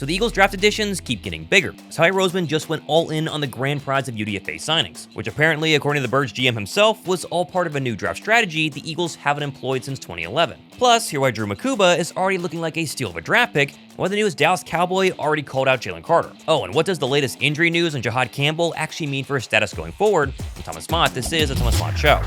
So the Eagles draft additions keep getting bigger, as Howie Roseman just went all in on the grand prize of UDFA signings, which apparently, according to the Birds GM himself, was all part of a new draft strategy the Eagles haven't employed since 2011. Plus, here Andrew Mukukba is already looking like a steal of a draft pick, while the newest Dallas Cowboy already called out Jalen Carter. Oh, and what does the latest injury news on Jihaad Campbell actually mean for his status going forward? I'm Thomas Mott, this is the Thomas Mott Show.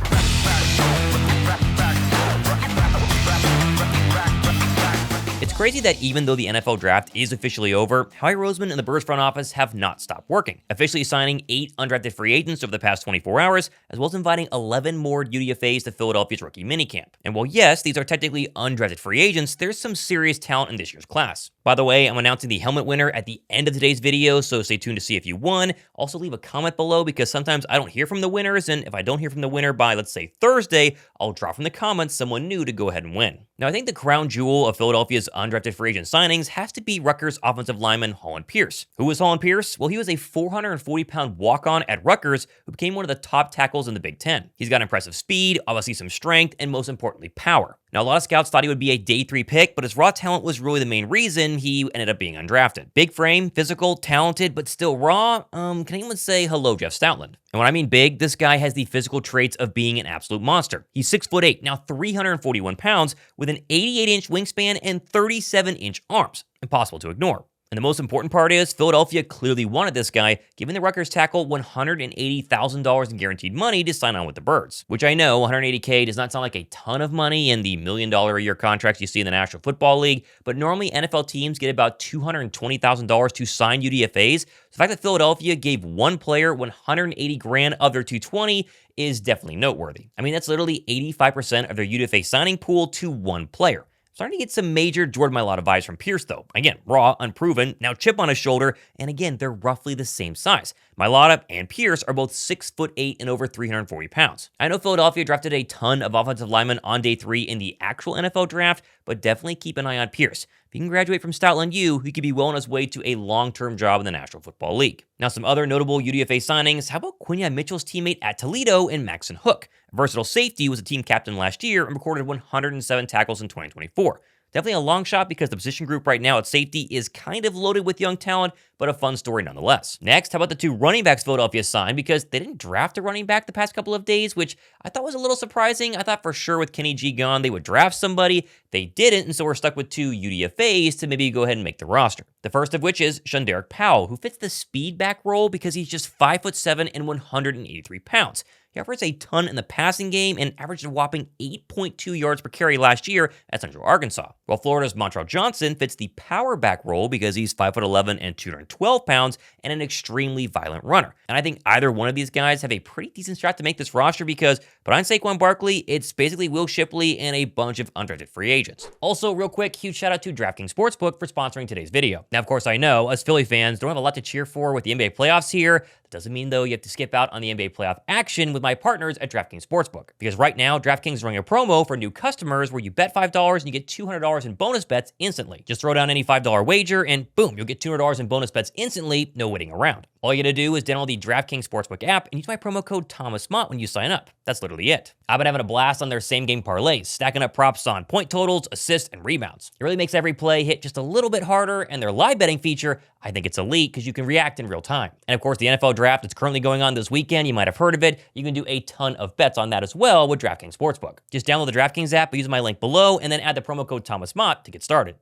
It's crazy that even though the NFL draft is officially over, Howie Roseman and the Birds front office have not stopped working, officially signing 8 undrafted free agents over the past 24 hours, as well as inviting 11 more UDFAs to Philadelphia's rookie minicamp. And while yes, these are technically undrafted free agents, there's some serious talent in this year's class. By the way, I'm announcing the helmet winner at the end of today's video, so stay tuned to see if you won. Also leave a comment below because sometimes I don't hear from the winners, and if I don't hear from the winner by, let's say, Thursday, I'll drop from the comments someone new to go ahead and win. Now, I think the crown jewel of Philadelphia's undrafted free agent signings has to be Rutgers offensive lineman Hollin Pierce. Who was Hollin Pierce? Well, he was a 440-pound walk-on at Rutgers who became one of the top tackles in the Big Ten. He's got impressive speed, obviously some strength, and most importantly, power. Now, a lot of scouts thought he would be a day 3 pick, but his raw talent was really the main reason he ended up being undrafted. Big frame, physical, talented, but still raw. Can anyone say hello, Jeff Stoutland? And when I mean big, this guy has the physical traits of being an absolute monster. He's 6'8", now 341 pounds, with an 88-inch wingspan and 37-inch arms. Impossible to ignore. And the most important part is Philadelphia clearly wanted this guy, giving the Rutgers tackle $180,000 in guaranteed money to sign on with the Birds. Which I know, $180K does not sound like a ton of money in the $1 million a year contracts you see in the National Football League, but normally NFL teams get about $220,000 to sign UDFAs. So the fact that Philadelphia gave one player $180,000 of their $220 is definitely noteworthy. I mean, that's literally 85% of their UDFA signing pool to one player. Starting to get some major Jordan Mailata vibes from Pierce, though. Again, raw, unproven, now chip on his shoulder, and again, they're roughly the same size. Mailata and Pierce are both 6'8" and over 340 pounds. I know Philadelphia drafted a ton of offensive linemen on day 3 in the actual NFL draft, but definitely keep an eye on Pierce. If he can graduate from Stoutland U, he could be well on his way to a long-term job in the National Football League. Now, some other notable UDFA signings. How about Quinyon Mitchell's teammate at Toledo in Maxon Hook? Versatile safety, was a team captain last year and recorded 107 tackles in 2024. Definitely a long shot because the position group right now at safety is kind of loaded with young talent, but a fun story nonetheless. Next, how about the 2 running backs Philadelphia signed, because they didn't draft a running back the past couple of days, which I thought was a little surprising. I thought for sure with Kenny G gone, they would draft somebody. They didn't, and so we're stuck with 2 UDFAs to maybe go ahead and make the roster. The first of which is ShunDerrick Powell, who fits the speed back role because he's just 5'7" and 183 pounds. He offers a ton in the passing game and averaged a whopping 8.2 yards per carry last year at Central Arkansas. While Florida's Montrell fits the power back role because he's 5'11" and 212 pounds and an extremely violent runner. And I think either one of these guys have a pretty decent shot to make this roster because behind Saquon Barkley, it's basically Will Shipley and a bunch of undrafted free agents. Also, real quick, huge shout out to DraftKings Sportsbook for sponsoring today's video. Now, of course, I know us Philly fans don't have a lot to cheer for with the NBA playoffs here. Doesn't mean, though, you have to skip out on the NBA playoff action with my partners at DraftKings Sportsbook. Because right now, DraftKings is running a promo for new customers where you bet $5 and you get $200 in bonus bets instantly. Just throw down any $5 wager and boom, you'll get $200 in bonus bets instantly, no waiting around. All you gotta do is download the DraftKings Sportsbook app and use my promo code ThomasMott when you sign up. That's literally it. I've been having a blast on their same-game parlays, stacking up props on point totals, assists, and rebounds. It really makes every play hit just a little bit harder, and their live betting feature, I think it's elite because you can react in real time. And of course, the NFL draft that's currently going on this weekend, you might have heard of it. You can do a ton of bets on that as well with DraftKings Sportsbook. Just download the DraftKings app, use my link below, and then add the promo code ThomasMott to get started.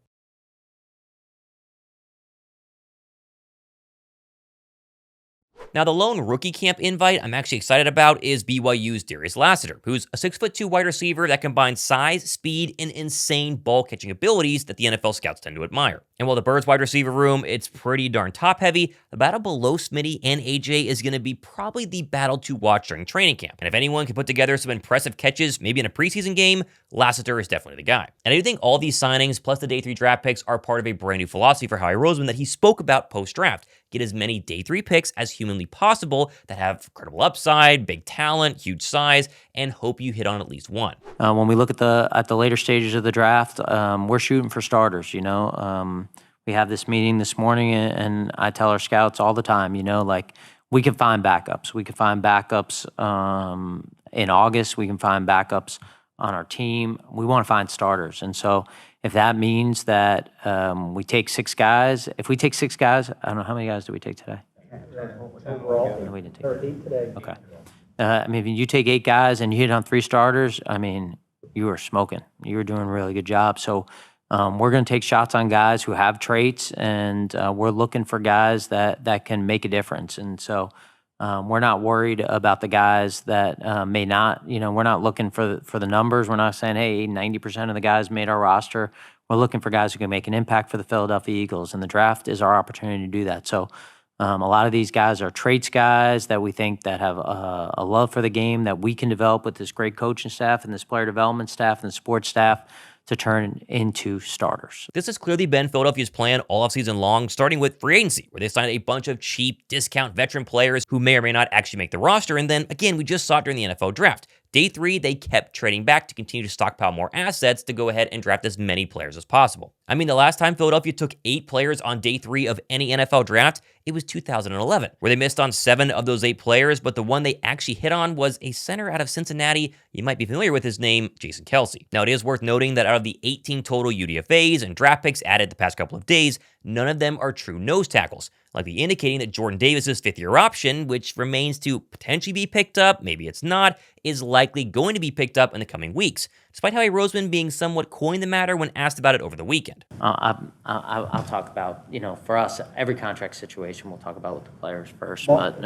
Now, the lone rookie camp invite I'm actually excited about is BYU's Darius Lassiter, who's a 6'2" wide receiver that combines size, speed, and insane ball-catching abilities that the NFL scouts tend to admire. And while the Birds wide receiver room, it's pretty darn top-heavy, the battle below Smitty and AJ is going to be probably the battle to watch during training camp. And if anyone can put together some impressive catches, maybe in a preseason game, Lassiter is definitely the guy. And I do think all these signings, plus the day 3 draft picks, are part of a brand new philosophy for Howie Roseman that he spoke about post-draft. Get as many day 3 picks as humanly possible that have incredible upside, big talent, huge size, and hope you hit on at least one. When we look at the later stages of the draft, we're shooting for starters. We have this meeting this morning, and I tell our scouts all the time, like we can find backups. We can find backups in August. We can find backups on our team. We want to find starters, and so if that means that we take 6 guys, if we take 6 guys, I don't know, how many guys did we take today? Overall, No, we didn't take or 8 today. Okay. I mean, if you take 8 guys and you hit on 3 starters, I mean, you were smoking. You were doing a really good job. So we're going to take shots on guys who have traits, and we're looking for guys that can make a difference. And so we're not worried about the guys that may not. We're not looking for the numbers. We're not saying, hey, 90% of the guys made our roster. We're looking for guys who can make an impact for the Philadelphia Eagles, and the draft is our opportunity to do that. So a lot of these guys are traits guys that we think that have a love for the game that we can develop with this great coaching staff and this player development staff and the sports staff to turn into starters. This has clearly been Philadelphia's plan all offseason long, starting with free agency, where they signed a bunch of cheap, discount veteran players who may or may not actually make the roster. And then, again, we just saw it during the NFL draft. Day 3, they kept trading back to continue to stockpile more assets to go ahead and draft as many players as possible. I mean, the last time Philadelphia took 8 players on day 3 of any NFL draft, it was 2011, where they missed on 7 of those 8 players, but the one they actually hit on was a center out of Cincinnati. You might be familiar with his name, Jason Kelce. Now, it is worth noting that out of the 18 total UDFAs and draft picks added the past couple of days, none of them are true nose tackles, likely indicating that Jordan Davis's 5th-year option, which remains to potentially be picked up, maybe it's not, is likely going to be picked up in the coming weeks, despite Howie Roseman being somewhat coy in the matter when asked about it over the weekend. I'll talk about, for us, every contract situation, we'll talk about with the players first. But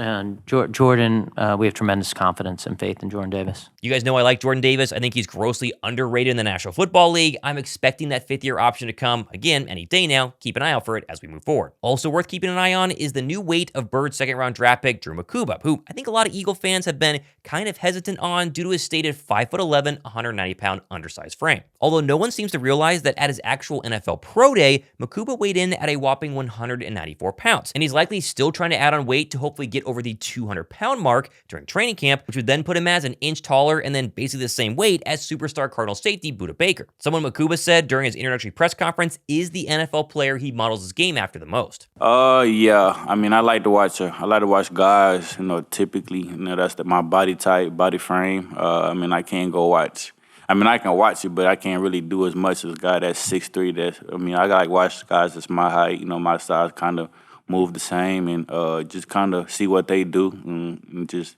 Jordan, we have tremendous confidence and faith in Jordan Davis. You guys know I like Jordan Davis. I think he's grossly underrated in the National Football League. I'm expecting that 5th-year option to come, again, any day now. Keep an eye out for it as we move forward. Also worth keeping an eye on is the new weight of Bird's 2nd-round draft pick, Andrew Mukukba, who I think a lot of Eagle fans have been kind of hesitant on due to his stated 5'11", 190-pound undersized frame. Although no one seems to realize that at his actual NFL Pro Day, Mukukba weighed in at a whopping 194 pounds, and he's likely still trying to add on weight to hopefully get over the 200-pound mark during training camp, which would then put him as an inch taller and then basically the same weight as superstar Cardinal safety Budda Baker. Someone Mukukba said during his introductory press conference is the NFL player he models his game after the most. Yeah. I mean, I like to watch guys, typically, that's my body type, body frame. I can't go watch. I can watch it, but I can't really do as much as a guy that's 6'3". I like watch guys that's my height, my size, kind of move the same, and just kind of see what they do, and just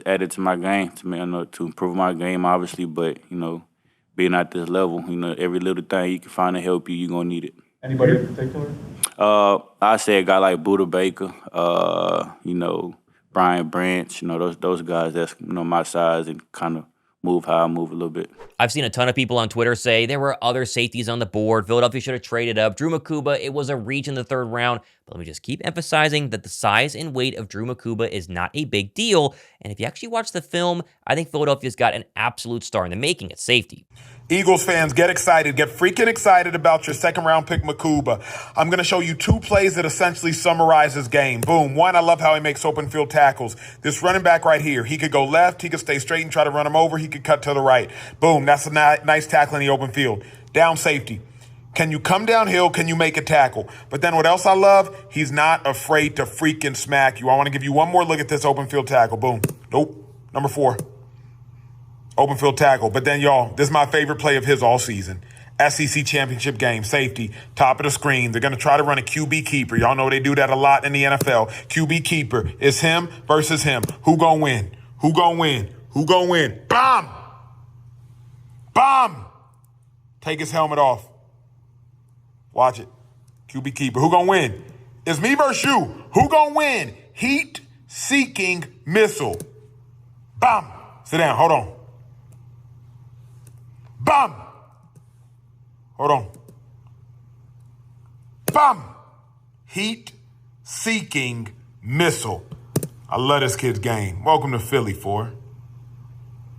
add it to my game to improve my game, obviously. But being at this level, every little thing you can find to help you, you're gonna need it. Anybody in particular? I say a guy like Budda Baker, Brian Branch, those guys that's my size and kind of move how I move a little bit. I've seen a ton of people on Twitter say there were other safeties on the board. Philadelphia should have traded up. Andrew Mukukba, it was a reach in the 3rd round. But let me just keep emphasizing that the size and weight of Andrew Mukukba is not a big deal. And if you actually watch the film, I think Philadelphia's got an absolute star in the making at safety. Eagles fans, get excited. Get freaking excited about your 2nd-round pick, Mukuba. I'm going to show you 2 plays that essentially summarize his game. Boom. 1, I love how he makes open field tackles. This running back right here, he could go left, he could stay straight and try to run him over, he could cut to the right. Boom. That's a nice tackle in the open field. Down safety. Can you come downhill? Can you make a tackle? But then what else I love? He's not afraid to freaking smack you. I want to give you one more look at this open field tackle. Boom. Nope. Number 4. Open field tackle. But then, y'all, this is my favorite play of his all season. SEC championship game, safety, top of the screen. They're going to try to run a QB keeper. Y'all know they do that a lot in the NFL. QB keeper. It's him versus him. Who gonna win? Who gonna win? Who gonna win? Bomb! Bomb! Take his helmet off. Watch it. QB keeper. Who gonna win? It's me versus you. Who gonna win? Heat-seeking missile. Bomb! Sit down. Hold on. Bam! Hold on. Bam! Heat-seeking missile. I love this kid's game. Welcome to Philly, 4.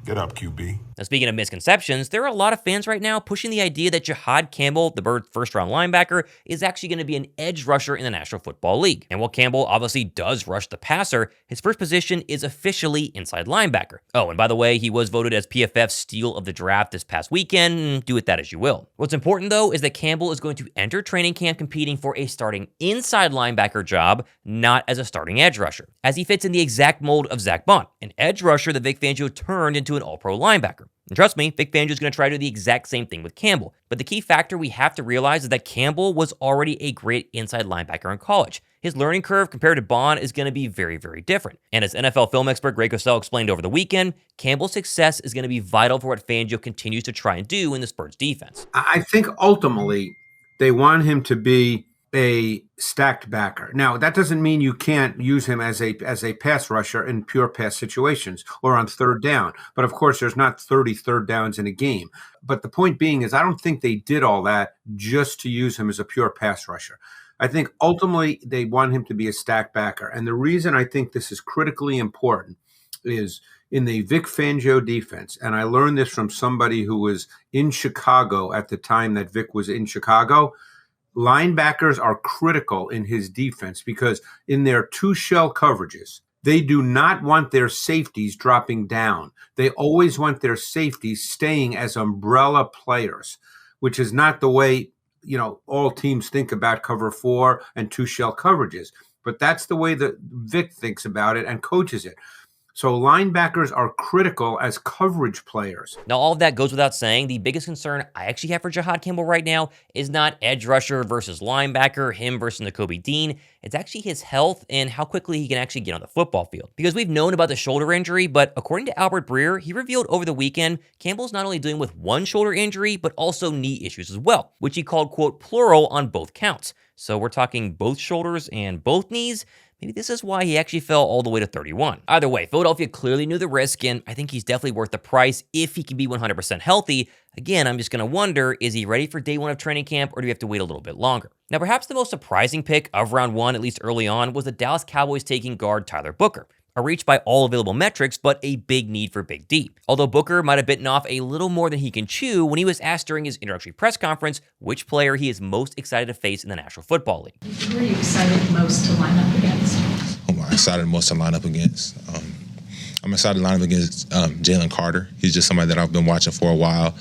Get up, QB. Now, speaking of misconceptions, there are a lot of fans right now pushing the idea that Jihaad Campbell, the Bird first-round linebacker, is actually going to be an edge rusher in the National Football League. And while Campbell obviously does rush the passer, his first position is officially inside linebacker. Oh, and by the way, he was voted as PFF's steal of the draft this past weekend. Do with that as you will. What's important, though, is that Campbell is going to enter training camp competing for a starting inside linebacker job, not as a starting edge rusher, as he fits in the exact mold of Zach Bond, an edge rusher that Vic Fangio turned into an all-pro linebacker. And trust me, Vic Fangio is going to try to do the exact same thing with Campbell. But the key factor we have to realize is that Campbell was already a great inside linebacker in college. His learning curve compared to Bond is going to be very, very different. And as NFL film expert Greg Cosell explained over the weekend, Campbell's success is going to be vital for what Fangio continues to try and do in the Spurs defense. I think ultimately they want him to be a stacked backer. Now, that doesn't mean you can't use him as a pass rusher in pure pass situations or on third down. But of course, there's not 30 third downs in a game. But the point being is I don't think they did all that just to use him as a pure pass rusher. I think ultimately they want him to be a stacked backer. And the reason I think this is critically important is in the Vic Fangio defense, and I learned this from somebody who was in Chicago at the time that Vic was in Chicago, linebackers are critical in his defense because in their two shell coverages, they do not want their safeties dropping down. They always want their safeties staying as umbrella players, which is not the way all teams think about cover 4 and two shell coverages. But that's the way that Vic thinks about it and coaches it. So linebackers are critical as coverage players. Now, all of that goes without saying. The biggest concern I actually have for Jihaad Campbell right now is not edge rusher versus linebacker, him versus Nakobe Dean. It's actually his health and how quickly he can actually get on the football field. Because we've known about the shoulder injury, but according to Albert Breer, he revealed over the weekend, Campbell's not only dealing with one shoulder injury, but also knee issues as well, which he called, quote, plural on both counts. So we're talking both shoulders and both knees. Maybe this is why he actually fell all the way to 31. Either way, Philadelphia clearly knew the risk, and I think he's definitely worth the price if he can be 100% healthy. Again, I'm just going to wonder, is he ready for day one of training camp, or do we have to wait a little bit longer? Now, perhaps the most surprising pick of round one, at least early on, was the Dallas Cowboys taking guard Tyler Booker. A reach by all available metrics, but a big need for Big D. Although Booker might have bitten off a little more than he can chew when he was asked during his introductory press conference which player he is most excited to face in the National Football League. Who are you excited most to line up against? Who am I excited most to line up against? I'm excited to line up against Jalen Carter. He's just somebody that I've been watching for a while.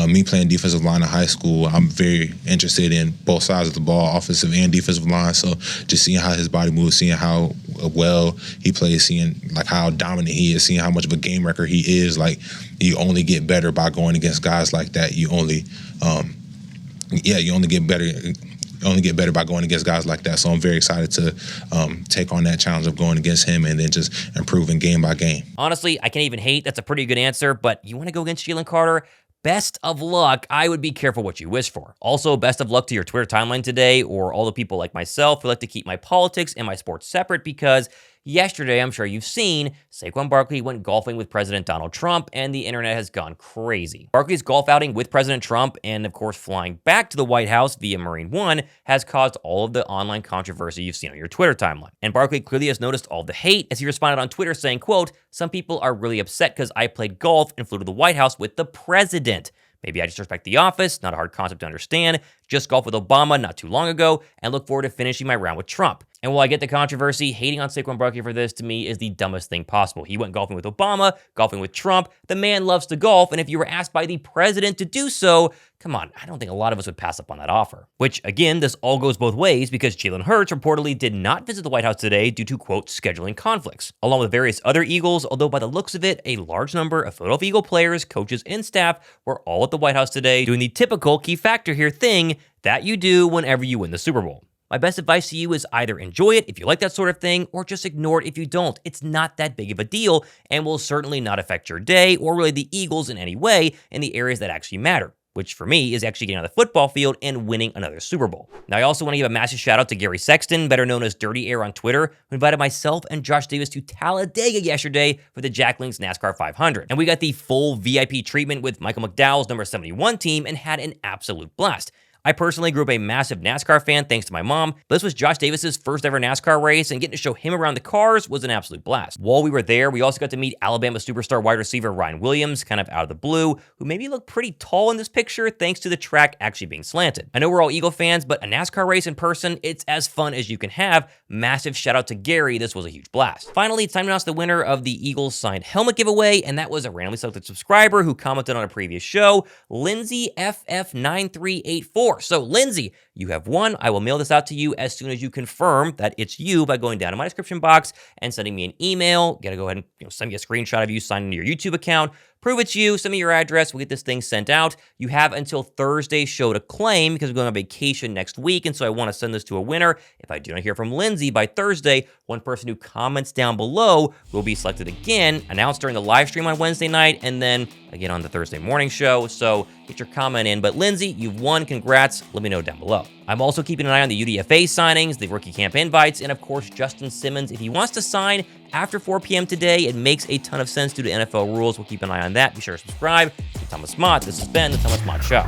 Me playing defensive line in high school, I'm very interested in both sides of the ball, offensive and defensive line. So just seeing how his body moves, seeing how well he plays, seeing like how dominant he is, seeing how much of a game wrecker he is. Like you only get better by going against guys like that. You only get better. Only get better by going against guys like that. So I'm very excited to take on that challenge of going against him and then just improving game by game. Honestly, I can't even hate. That's a pretty good answer, but you want to go against Jalen Carter? Best of luck. I would be careful what you wish for. Also, best of luck to your Twitter timeline today, or all the people like myself who like to keep my politics and my sports separate, because yesterday, I'm sure you've seen, Saquon Barkley went golfing with President Donald Trump, and the internet has gone crazy. Barkley's golf outing with President Trump, and of course flying back to the White House via Marine One, has caused all of the online controversy you've seen on your Twitter timeline. And Barkley clearly has noticed all the hate as he responded on Twitter saying, quote, "Some people are really upset because I played golf and flew to the White House with the president. Maybe I just respect the office, not a hard concept to understand. Just golfed with Obama not too long ago and look forward to finishing my round with Trump." And while I get the controversy, hating on Saquon Barkley for this, to me, is the dumbest thing possible. He went golfing with Obama, golfing with Trump. The man loves to golf, and if you were asked by the president to do so, come on, I don't think a lot of us would pass up on that offer. Which, again, this all goes both ways because Jalen Hurts reportedly did not visit the White House today due to, quote, scheduling conflicts, along with various other Eagles, although by the looks of it, a large number of Philadelphia Eagle players, coaches, and staff were all at the White House today doing the typical key factor here thing that you do whenever you win the Super Bowl. My best advice to you is either enjoy it if you like that sort of thing, or just ignore it if you don't. It's not that big of a deal and will certainly not affect your day or really the Eagles in any way in the areas that actually matter, which for me is actually getting on the football field and winning another Super Bowl. Now, I also want to give a massive shout out to Gary Sexton, better known as Dirty Air on Twitter, who invited myself and Josh Davis to Talladega yesterday for the Jack Link's NASCAR 500. And we got the full VIP treatment with Michael McDowell's number 71 team and had an absolute blast. I personally grew up a massive NASCAR fan thanks to my mom, but this was Josh Davis's first ever NASCAR race, and getting to show him around the cars was an absolute blast. While we were there, we also got to meet Alabama superstar wide receiver Ryan Williams, kind of out of the blue, who made me look pretty tall in this picture thanks to the track actually being slanted. I know we're all Eagle fans, but a NASCAR race in person, it's as fun as you can have. Massive shout out to Gary, this was a huge blast. Finally, it's time to announce the winner of the Eagles signed helmet giveaway, and that was a randomly selected subscriber who commented on a previous show, Lindsay FF9384. So Lindsay, You have won. I will mail this out to you as soon as you confirm that it's you by going down to my description box and sending me an email. Gotta go ahead and send me a screenshot of you signing into your YouTube account. Prove it's you. Send me your address. We'll get this thing sent out. You have until Thursday's show to claim because we're going on vacation next week, and so I want to send this to a winner. If I do not hear from Lindsay by Thursday, one person who comments down below will be selected again, announced during the live stream on Wednesday night, and then again on the Thursday morning show. So get your comment in. But Lindsay, you've won. Congrats. Let me know down below. I'm also keeping an eye on the UDFA signings, the rookie camp invites, and of course, Justin Simmons. If he wants to sign after 4 p.m. today, it makes a ton of sense due to NFL rules. We'll keep an eye on that. Be sure to subscribe. I'm Thomas Mott. This has been the Thomas Mott Show.